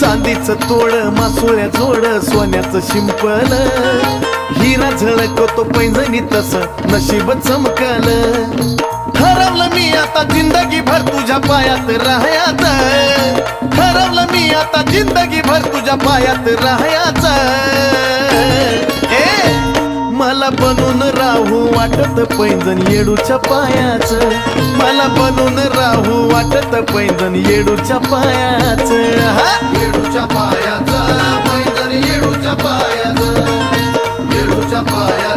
चांदीचं तोड मासोळ्या जोड सोन्याचं शिंपल हिरा झळकतो पैंजणी तसं नशीब चमकल ठरवलं मी आता जिंदगी भर तुझ्या पायात राहायचं ठरवलं मी आता जिंदगी भर तुझ्या पायात राहायचं मला बनून राहू वाटत पैंजण येडूच्या पायाचं मला बनून राहू वाटत पैंजण येडूच्या पायाचं येडूच्या पायाचं पैंजण येडूच्या पायाचं येडूच्या पाया